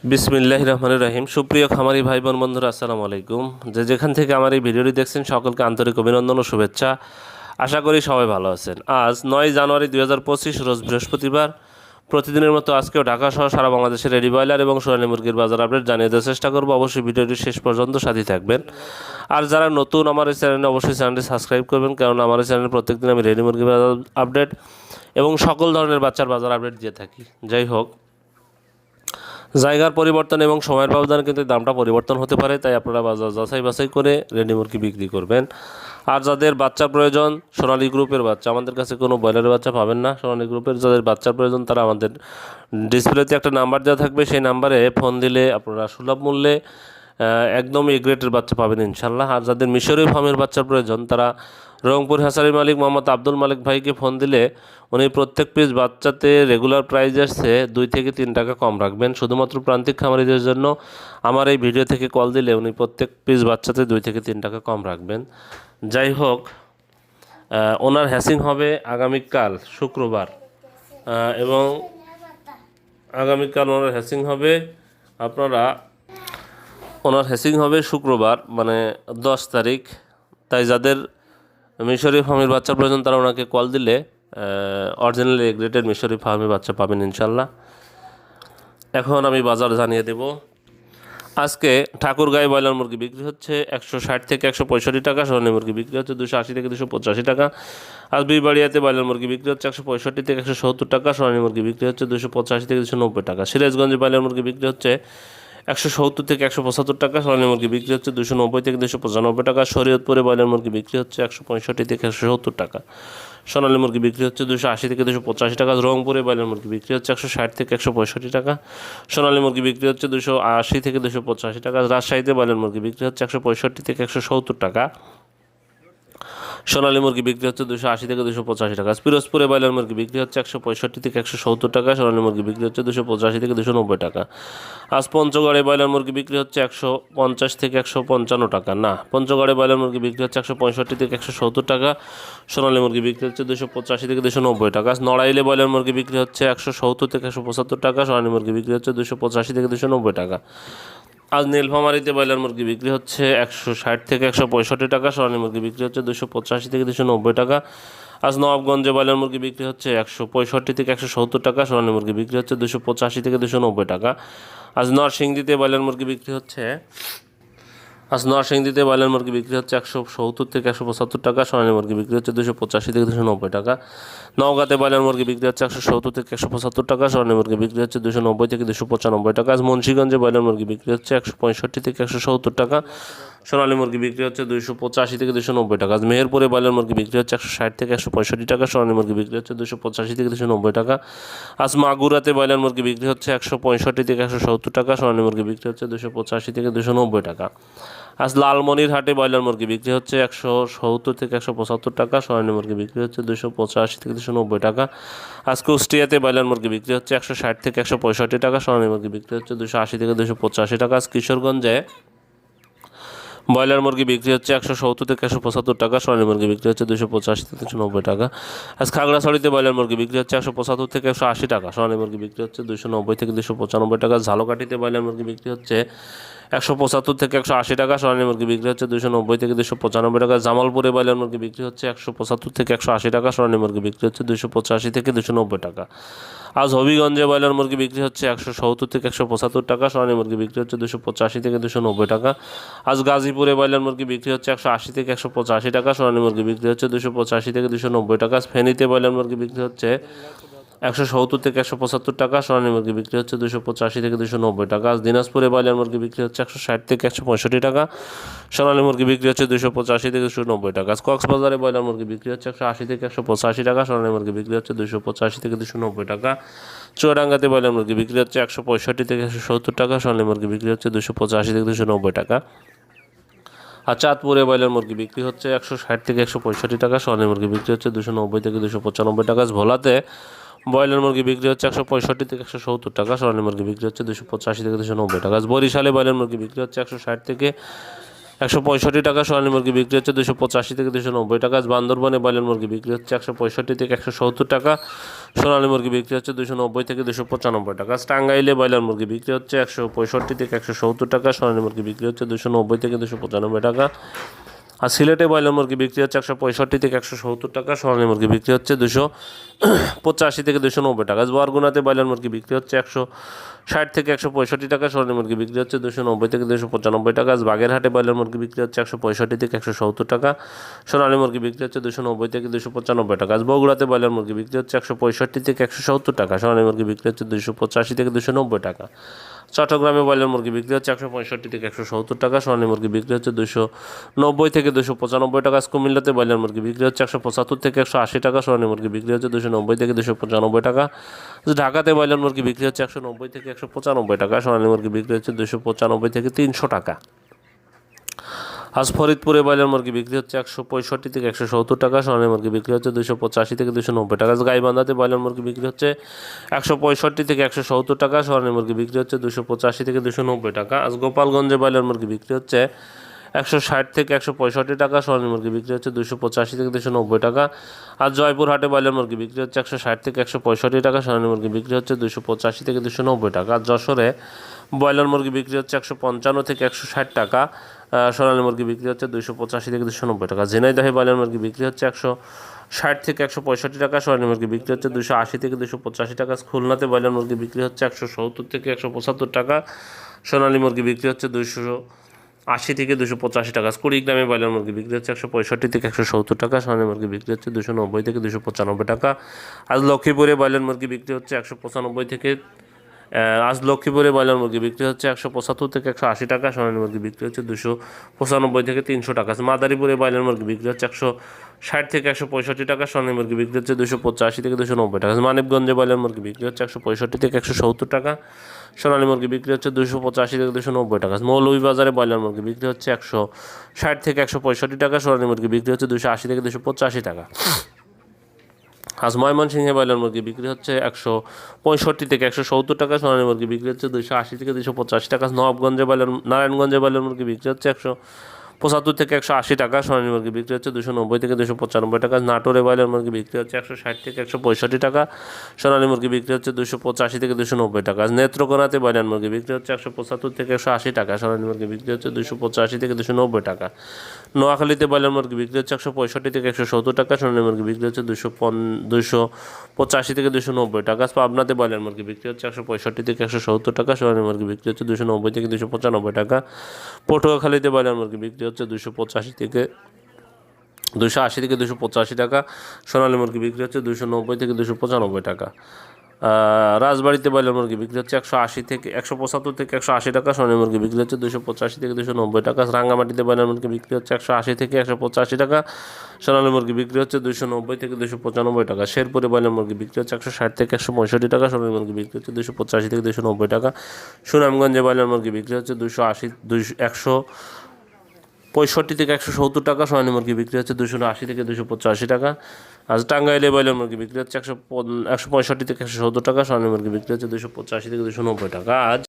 বিসমিল্লাহির রহমানির রহিম। সুপ্রিয় খামারি ভাই বোন বন্ধুরা, আসসালামু আলাইকুম। যেখান থেকে আমার এই ভিডিওটি দেখছেন সকলকে আন্তরিক অভিনন্দন ও শুভেচ্ছা। আশা করি সবাই ভালো আছেন। আজ 9 জানুয়ারি 2025 রোজ বৃহস্পতিবার। প্রতিদিনের মতো আজকেও ঢাকা সহ সারা বাংলাদেশের রেডি ব্রয়লার এবং সোনালী মুরগির বাজার আপডেট জানিয়ে দেওয়ার চেষ্টা করব। অবশ্যই ভিডিওটি শেষ পর্যন্ত সাথে থাকবেন। আর যারা নতুন আমার এই চ্যানেলে, অবশ্যই চ্যানেলটি সাবস্ক্রাইব করবেন, কারণ আমার এই চ্যানেলে প্রত্যেকদিন আমি রেডি মুরগির বাজার আপডেট এবং সকল ধরনের বাচ্চার বাজার আপডেট দিয়ে থাকি। যাই হোক, জায়গার পরিবর্তন এবং সময়ের ব্যবধানে কিন্তু দামটা পরিবর্তন হতে পারে, তাই আপনারা বাজার যাচাই বাছাই করে রেডি মুরগি বিক্রি করবেন। আর যাদের বাচ্চার প্রয়োজন, সোনালী গ্রুপের বাচ্চা, আমাদের কাছে কোনো ব্রয়লারের বাচ্চা পাবেন না। সোনালী গ্রুপের যাদের বাচ্চার প্রয়োজন তারা আমাদের ডিসপ্লেতে একটা নাম্বার দেওয়া থাকবে, সেই নাম্বারে ফোন দিলে আপনারা সুলভ মূল্যে একদম এ গ্রেডের বাচ্চা পাবেন ইনশাল্লাহ। আর যাদের মিশরীয় ফার্মের বাচ্চার প্রয়োজন তারা রংপুর হাসারি মালিক মোহাম্মদ আব্দুল মালিক ভাইকে ফোন দিলে উনি প্রত্যেক পিস বাচ্চাতে রেগুলার প্রাইস আসছে 2 থেকে 3 টাকা কম রাখবেন। শুধুমাত্র প্রান্তিক খামারিদের জন্য আমার এই ভিডিও থেকে কল দিলে উনি প্রত্যেক পিস বাচ্চাতে 2 থেকে 3 টাকা কম রাখবেন। যাই হোক, ওনার হ্যাসিং হবে আগামীকাল শুক্রবার, এবং আগামীকাল ওনার হ্যাসিং হবে ওনার হ্যাসিং হবে শুক্রবার, মানে 10 তারিখ। তাই যাদের মিশরি ফার্মের বাচ্চার প্রয়োজন তারা ওনাকে কল দিলে অরিজিনাল এ গ্রেডের মিশরি ফার্মের বাচ্চা পাবেন ইনশাল্লাহ। এখন আমি বাজার জানিয়ে দেব। আজকে ঠাকুরগাঁয়ে ব্রয়লার মুরগি বিক্রি হচ্ছে 160 থেকে 165 টাকা, সোনালী মুরগি বিক্রি হচ্ছে 280 থেকে 285 টাকা। আজ বিবাড়িয়াতে ব্রয়লার মুরগি বিক্রি হচ্ছে 165 থেকে 170 টাকা, সোনালী মুরগি বিক্রি হচ্ছে 285 থেকে 290 টাকা। সিরাজগঞ্জে ব্রয়লার মুরগি বিক্রি হচ্ছে 170 থেকে 175 টাকা, সোনালী মুরগি বিক্রি হচ্ছে 290 থেকে 295 টাকা। শরীয়তপুরে ব্রয়লার মুরগি বিক্রি হচ্ছে 165 থেকে 170 টাকা, সোনালী মুরগি বিক্রি হচ্ছে 280 থেকে 285 টাকা। রংপুরে ব্রয়লার মুরগি বিক্রি হচ্ছে 160 থেকে 165 টাকা, সোনালী মুরগি বিক্রি হচ্ছে 280 থেকে 285 টাকা। রাজশাহীতে ব্রয়লার মুরগি বিক্রি হচ্ছে 165 থেকে 170 টাকা, সোনালী মুরগি বিক্রি হচ্ছে 280 থেকে 285 টাকা। পিরোজপুরে ব্রয়লার মুরগি বিক্রি হচ্ছে 165 থেকে 170 টাকা, সোনালী মুরগি বিক্রি হচ্ছে 285 থেকে 290 টাকা। আজ পঞ্চগড়ে ব্রয়লার মুরগি বিক্রি হচ্ছে 150 থেকে 155 টাকা, না, পঞ্চগড়ে ব্রয়লার মুরগি বিক্রি হচ্ছে 165 থেকে 170 টাকা, সোনালী মুরগি বিক্রি হচ্ছে 285 থেকে 290 টাকা। আজ নড়াইলে ব্রয়লার মুরগি বিক্রি হচ্ছে 170 থেকে 175 টাকা, সোনালী মুরগি বিক্রি হচ্ছে 285 থেকে 290 টাকা। আজ নীলফামারীতে ব্রয়লার মুরগি বিক্রি হচ্ছে 160 থেকে 165 টাকা, সোনালী মুরগি বিক্রি হচ্ছে 285 থেকে 290 টাকা। আজ নবাবগঞ্জে ব্রয়লার মুরগি বিক্রি হচ্ছে 165 থেকে 170 টাকা, সোনালী মুরগি বিক্রি হচ্ছে 285 থেকে 290 টাকা। আজ নরসিংদীতে ব্রয়লার মুরগি বিক্রি হচ্ছে 170 থেকে 175 টাকা, সোনালী মুরগি বিক্রি হচ্ছে 285 থেকে 290 টাকা। নওগাঁতে ব্রয়লার মুরগি বিক্রি হচ্ছে 170 থেকে 175 টাকা, সোনালী মুরগি বিক্রি হচ্ছে 290 থেকে 295 টাকা। আজ মুন্সিগঞ্জে ব্রয়লার মুরগি বিক্রি হচ্ছে 165 থেকে 170 টাকা, সোনালী মুরগি বিক্রি হচ্ছে 285 থেকে 290 টাকা। আজ মেহেরপুরে ব্রয়লার মুরগি বিক্রি হচ্ছে 160 থেকে 165 টাকা, সোনালী মুরগি বিক্রি হচ্ছে 285 থেকে 290 টাকা। আজ মাগুরাতে ব্রয়লার মুরগি বিক্রি হচ্ছে 165 থেকে 170 টাকা, সোনালী মুরগি বিক্রি হচ্ছে 285 থেকে 290 টাকা। আজ লালমনিরহাটে ব্রয়লার মুরগি বিক্রি হচ্ছে 170 থেকে 175 টাকা, সোনালী মুরগি বিক্রি হচ্ছে 285 থেকে 290 টাকা। আজ কুষ্টিয়াতে ব্রয়লার মুরগি বিক্রি হচ্ছে 160 থেকে 165 টাকা, সোনালী মুরগি বিক্রি হচ্ছে 280 থেকে 285 টাকা। আজ কিশোরগঞ্জে ব্রয়লার মুরগি বিক্রি হচ্ছে 170 থেকে 175 টাকা, সোনালী মুরগি বিক্রি হচ্ছে 285 থেকে 290 টাকা। আজ খাগড়াছড়িতে ব্রয়লার মুরগি বিক্রি হচ্ছে 175 থেকে 180 টাকা, সোনালী মুরগি বিক্রি হচ্ছে 290 থেকে 295 টাকা। ঝালকাঠিতে ব্রয়লার মুরগি বিক্রি হচ্ছে 175 থেকে 180 টাকা, সোনালী মুরগি বিক্রি হচ্ছে 290 থেকে 295 টাকা। জামালপুরে ব্রয়লার মুরগি বিক্রি হচ্ছে 175 থেকে 180 টাকা, সোনালী মুরগি বিক্রি হচ্ছে 285 থেকে 290 টাকা। আজ হবিগঞ্জে ব্রয়লার মুরগি বিক্রি হচ্ছে 170 থেকে 175 টাকা, সোনালী মুরগি বিক্রি হচ্ছে 285 থেকে 290 টাকা। আজ গাজীপুরে ব্রয়লার মুরগি বিক্রি হচ্ছে 180 থেকে 185 টাকা, সোনালী মুরগি বিক্রি হচ্ছে 285 থেকে 290 টাকা। ফেনীতে ব্রয়লার মুরগি বিক্রি হচ্ছে 170 থেকে 175 টাকা, সোনালী মুরগি বিক্রি হচ্ছে 285 থেকে 290 টাকা। আজ দিনাজপুরে ব্রয়লার মুরগি বিক্রি হচ্ছে 160 থেকে 165 টাকা, সোনালী মুরগি বিক্রি হচ্ছে 285 থেকে 290 টাকা। আজ কক্সবাজারে ব্রয়লার মুরগি বিক্রি হচ্ছে 180 থেকে 185 টাকা, সোনালী মুরগি বিক্রি হচ্ছে 285 থেকে 290 টাকা। চুয়াডাঙ্গাতে ব্রয়লার মুরগি বিক্রি হচ্ছে 165 থেকে 170 টাকা, সোনালী মুরগি বিক্রি হচ্ছে 285 থেকে 290 টাকা। আর চাঁদপুরে ব্রয়লার মুরগি বিক্রি হচ্ছে 160 থেকে 165 টাকা, সোনালী মুরগি বিক্রি হচ্ছে 290 থেকে 295 টাকা। ভোলাতে ব্রয়লার মুরগি বিক্রি হচ্ছে 165 থেকে 170 টাকা, সোনালী মুরগি বিক্রি হচ্ছে 285 থেকে 290 টাকা। বরিশালে ব্রয়লার মুরগি বিক্রি হচ্ছে 160 থেকে 165 টাকা। সোনালী মুরগি বিক্রি হচ্ছে 285 থেকে 290 টাকা। আজ বান্দরবনে ব্রয়লার মুরগি বিক্রি হচ্ছে 165 থেকে 170 টাকা। সোনালী মুরগি বিক্রি হচ্ছে 290 থেকে 295 টাকা। আজ টাঙ্গাইলে ব্রয়লার মুরগি বিক্রি হচ্ছে 165 থেকে 170 টাকা। সোনালী মুরগি বিক্রি হচ্ছে 290 থেকে 295 টাকা। আর সিলেটে ব্রয়লার মুরগি বিক্রি হচ্ছে 165 থেকে 170 টাকা। সোনালী মুরগি বিক্রি হচ্ছে 285 থেকে 290 টাকা। আজ বরগুনাতে ব্রয়লার মুরগি বিক্রি হচ্ছে 160 থেকে 165 টাকা। সোনালী মুরগি বিক্রি হচ্ছে 290 থেকে 295 টাকা। আজ বাগেরহাটে ব্রয়লার মুরগি বিক্রি হচ্ছে 165 থেকে 170 টাকা। সোনালী মুরগি বিক্রি হচ্ছে 290 থেকে 295 টাকা। আজ বগুড়াতে ব্রয়লার মুরগি বিক্রি হচ্ছে 165 থেকে 170 টাকা। সোনালী মুরগি বিক্রি হচ্ছে 285 থেকে 290 টাকা। চট্টগ্রামে ব্রয়লার মুরগি বিক্রি হচ্ছে 165 থেকে 170 টাকা। সোনালী মুরগি বিক্রি হচ্ছে 290 থেকে 295 টাকা। কুমিল্লাতে ব্রয়লার মুরগি বিক্রি হচ্ছে 175 থেকে 180 টাকা। সোনালী মুরগি বিক্রি হচ্ছে 290 থেকে 295 টাকা। ঢাকাতে ব্রয়লার মুরগি বিক্রি হচ্ছে 190 থেকে 195 টাকা। সোনালী মুরগি বিক্রি হচ্ছে 295 থেকে 300 টাকা। আজ ফরিদপুরে ব্রয়লার মুরগি বিক্রি হচ্ছে 165 থেকে 170 টাকা। সোনালী মুরগি বিক্রি হচ্ছে 285 থেকে 290 টাকা। আজ গাইবান্ধাতে ব্রয়লার মুরগি বিক্রি হচ্ছে 165 থেকে 170 টাকা। সোনালী মুরগি বিক্রি হচ্ছে 285 থেকে 290 টাকা। আজ গোপালগঞ্জে ব্রয়লার মুরগি বিক্রি হচ্ছে 160 থেকে 165 টাকা। সোনালী মুরগি বিক্রি হচ্ছে 285 থেকে 290 টাকা। আর জয়পুরহাটে ব্রয়লার মুরগি বিক্রি হচ্ছে 160 থেকে 165 টাকা। সোনালী মুরগি বিক্রি হচ্ছে 285 থেকে 290 টাকা। আর যশোরে ব্রয়লার মুরগি বিক্রি হচ্ছে 155 থেকে 160 টাকা। সোনালী মুরগি বিক্রি হচ্ছে 285 থেকে 290 টাকা। ঝিনাইদহে ব্রয়লার মুরগি বিক্রি হচ্ছে 160 থেকে 165 টাকা। সোনালী মুরগি বিক্রি হচ্ছে 280 থেকে 285 টাকা। খুলনাতে ব্রয়লার মুরগি বিক্রি হচ্ছে 170 থেকে 175 টাকা। সোনালী মুরগি বিক্রি হচ্ছে 280 থেকে 285 টাকা। কুড়িগ্রামে ব্রয়লার মুরগি বিক্রি হচ্ছে 165 থেকে 170 টাকা। সোনালী মুরগি বিক্রি হচ্ছে 290 থেকে 295 টাকা। আজ লক্ষ্মীপুরে ব্রয়লার মুরগি বিক্রি হচ্ছে 195 থেকে আজ লক্ষ্মীপুরে ব্রয়লার মুরগি বিক্রি হচ্ছে 175 থেকে 180 টাকা। সোনালী মুরগি বিক্রি হচ্ছে 295 থেকে 300 টাকা। মাদারীপুরে ব্রয়লার মুরগি বিক্রি হচ্ছে 160 থেকে 165 টাকা। সোনালী মুরগি বিক্রি হচ্ছে 285 থেকে 290 টাকা। মানিকগঞ্জে ব্রয়লার মুরগি বিক্রি হচ্ছে 165 থেকে 170 টাকা। সোনালী মুরগি বিক্রি হচ্ছে 285 থেকে 290 টাকা। মৌলভীবাজারে ব্রয়লার মুরগি বিক্রি হচ্ছে 160 থেকে 165 টাকা। সোনালী মুরগি বিক্রি হচ্ছে 280 থেকে 285 টাকা। আজ ময়মনসিংহে ব্রয়লার মুরগি বিক্রি হচ্ছে 165 থেকে 170 টাকা। সোনালী মুরগি বিক্রি হচ্ছে 280 থেকে 285 টাকা। নবাবগঞ্জে নারায়ণগঞ্জে ব্রয়লার মুরগি বিক্রি হচ্ছে 175 থেকে 180 টাকা। সোনালী মুরগি বিক্রি হচ্ছে 290 থেকে 295 টাকা। নাটোরে ব্রয়লার মুরগি বিক্রি হচ্ছে 160 থেকে 165 টাকা। সোনালী মুরগি বিক্রি হচ্ছে 285 থেকে 290 টাকা। নেত্রকোনাতে ব্রয়লার মুরগি বিক্রি হচ্ছে 175 থেকে 180 টাকা। সোনালী মুরগি বিক্রি হচ্ছে 285 থেকে 290 টাকা। নোয়াখালীতে ব্রয়লার মুরগি বিক্রি হচ্ছে 165 থেকে 170 টাকা। সোনালী মুরগি বিক্রি হচ্ছে 285 থেকে 290 টাকা। পাবনাতে ব্রয়লার মুরগি বিক্রি হচ্ছে 165 থেকে 170 টাকা। সোনালী মুরগি বিক্রি হচ্ছে 290 থেকে 295 টাকা। পটুয়াখালীতে ব্রয়লার মুরগি বিক্রি হচ্ছে 280 থেকে 285 টাকা। সোনালী মুরগি বিক্রি হচ্ছে 290 থেকে 295 টাকা। রাজবাড়িতে ব্রয়লার মুরগি বিক্রি হচ্ছে 180 থেকে 175 থেকে 180 টাকা। সোনালী মুরগি বিক্রি হচ্ছে 285 থেকে 290 টাকা। রাঙ্গামাটিতে ব্রয়লার মুরগি বিক্রি হচ্ছে 180 থেকে 185 টাকা। সোনালী মুরগি বিক্রি হচ্ছে 290 থেকে 295 টাকা। শেরপুরে ব্রয়লার মুরগি বিক্রি হচ্ছে 160 থেকে 165 টাকা। সোনালী মুরগি বিক্রি হচ্ছে 285 থেকে 290 টাকা। সুনামগঞ্জে ব্রয়লার মুরগি বিক্রি হচ্ছে 165 থেকে 170 টাকা। সোনালী মুরগি বিক্রি হচ্ছে 280 থেকে 285 টাকা। আজ টাঙ্গাইলে ব্রয়লার মুরগি বিক্রি হচ্ছে 165 থেকে 170 টাকা। সোনালী মুরগি বিক্রি হচ্ছে 285 থেকে 290 টাকা। আজ